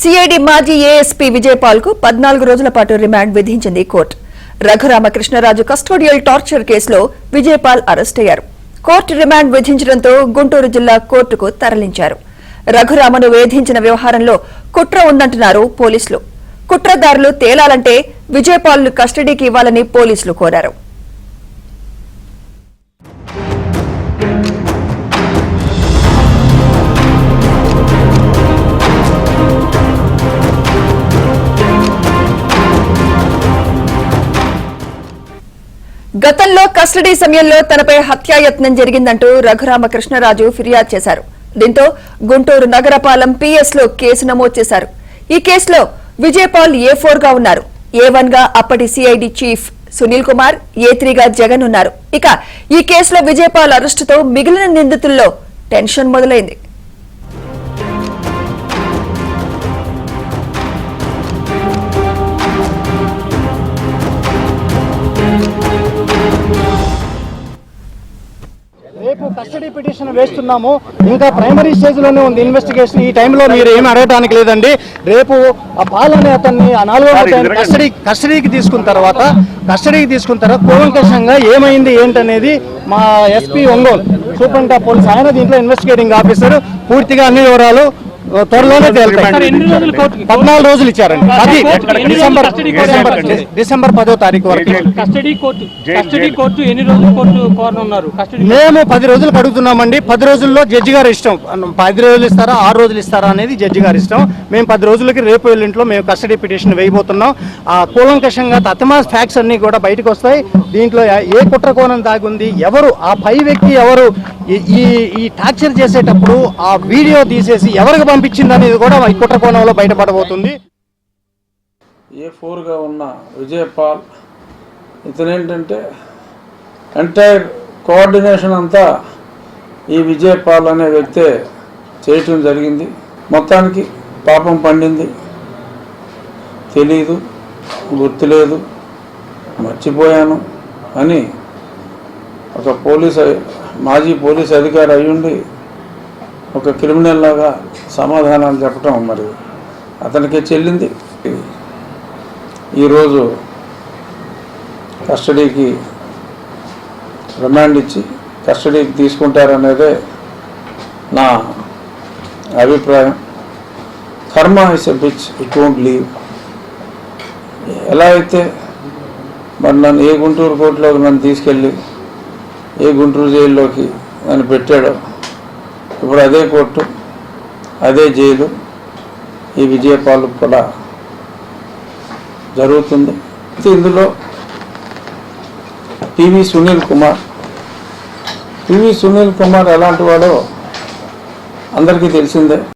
CID మాజీ ASP Vijaypal కు 14 రోజుల పాటు రిమాండ్ విధించింది కోర్టు. రఘురామకృష్ణరాజు కస్టోడియల్ టార్చర్ కేసులో విజయపాల్ అరెస్ట్ అయ్యారు. కోర్టు రిమాండ్ విధించడంతో గుంటూరు జిల్లా కోర్టుకు తరలించారు. రఘురామను వేధించిన వ్యవహారంలో కుట్ర ఉందంటున్నారు పోలీసులు. కుట్రదారులు తేలాలంటే విజయపాల్ ను కస్టడీకి ఇవ్వాలని పోలీసులు కోరారు. గతంలో కస్టడీ సమయంలో తనపై హత్యాయత్నం జరిగిందంటూ రఘురామకృష్ణరాజు ఫిర్యాదు చేశారు. దీంతో గుంటూరు నగరపాలెం పిఎస్ లో కేసు నమోదు చేశారు. ఈ కేసులో విజయపాల్ A4 గా ఉన్నారు. A1 గా అప్పటి CID chief Sunil Kumar, A3 గా జగన్ ఉన్నారు. ఇక ఈ కేసులో విజయపాల్ అరెస్టుతో మిగిలిన నిందితుల్లో టెన్షన్ మొదలైంది. రేపు కస్టడీ పిటిషన్ వేస్తున్నాము. ఇంకా ప్రైమరీ స్టేజ్ లోనే ఉంది ఇన్వెస్టిగేషన్. ఈ టైంలో మీరు ఏమి అడగడానికి లేదండి. రేపు ఆ పాల్ అనే అతన్ని ఆ 4వ కస్టడీకి తీసుకున్న తర్వాత కూలంకషంగా ఏమైంది ఏంటనేది మా SP Ongole superintendent of police ఆయన దీంట్లో ఇన్వెస్టిగేటింగ్ ఆఫీసర్ పూర్తిగా అన్ని వివరాలు త్వరలోనే తేలుతాయి. 14 రోజులు ఇచ్చారండి. డిసెంబర్ 10వ తారీఖు వరకు. మేము 10 రోజులకు అడుగుతున్నామండి. 10 రోజుల్లో జడ్జి గారి ఇష్టం. 10 రోజులు ఇస్తారా 6 రోజులు ఇస్తారా అనేది జడ్జి గారి ఇష్టం. మేము 10 రోజులకి రేపు ఎల్లుంట్లో మేము కస్టడీ పిటిషన్ వేయబోతున్నాం. ఆ కూలంకషంగా తతమాస్ ఫ్యాక్ట్స్ అన్ని కూడా బయటకు వస్తాయి. దీంట్లో ఏ కుట్ర కోణం దాగుంది, ఎవరు ఆ పై వ్యక్తి, ఎవరు ఈ టార్చర్ చేసేటప్పుడు ఆ వీడియో తీసేసి ఎవరికి పంపించింది అనేది కూడా ఈ కుట్ర కోణంలో బయటపడబోతుంది. A4 గా ఉన్న విజయపాల్ ఇతనేంటంటే ఎంటైర్ కోఆర్డినేషన్ అంతా ఈ విజయపాల్ అనే వ్యక్తే చేయటం జరిగింది. మొత్తానికి పాపం పండింది. తెలీదు, గుర్తులేదు, మర్చిపోయాను అని ఒక మాజీ పోలీస్ అధికారి అయ్యుండి ఒక క్రిమినల్ లాగా సమాధానాలు చెప్పటం మరి అతనికే చెల్లింది. ఈరోజు కస్టడీకి రిమాండ్ ఇచ్చి కస్టడీకి తీసుకుంటారనేదే నా అభిప్రాయం. Karma is a bitch, it won't leave. ఎలా అయితే మరి నన్ను ఏ గుంటూరు కోర్టులోకి నన్ను తీసుకెళ్ళి ఏ గుంటూరు జైల్లోకి నన్ను పెట్టాడో ఇప్పుడు అదే కోర్టు, అదే జైలు ఈ విజయపాల్ కూడా జరుగుతుంది. ఇందులో పివి సునీల్ కుమార్ ఎలాంటి వాడో అందరికీ తెలిసిందే.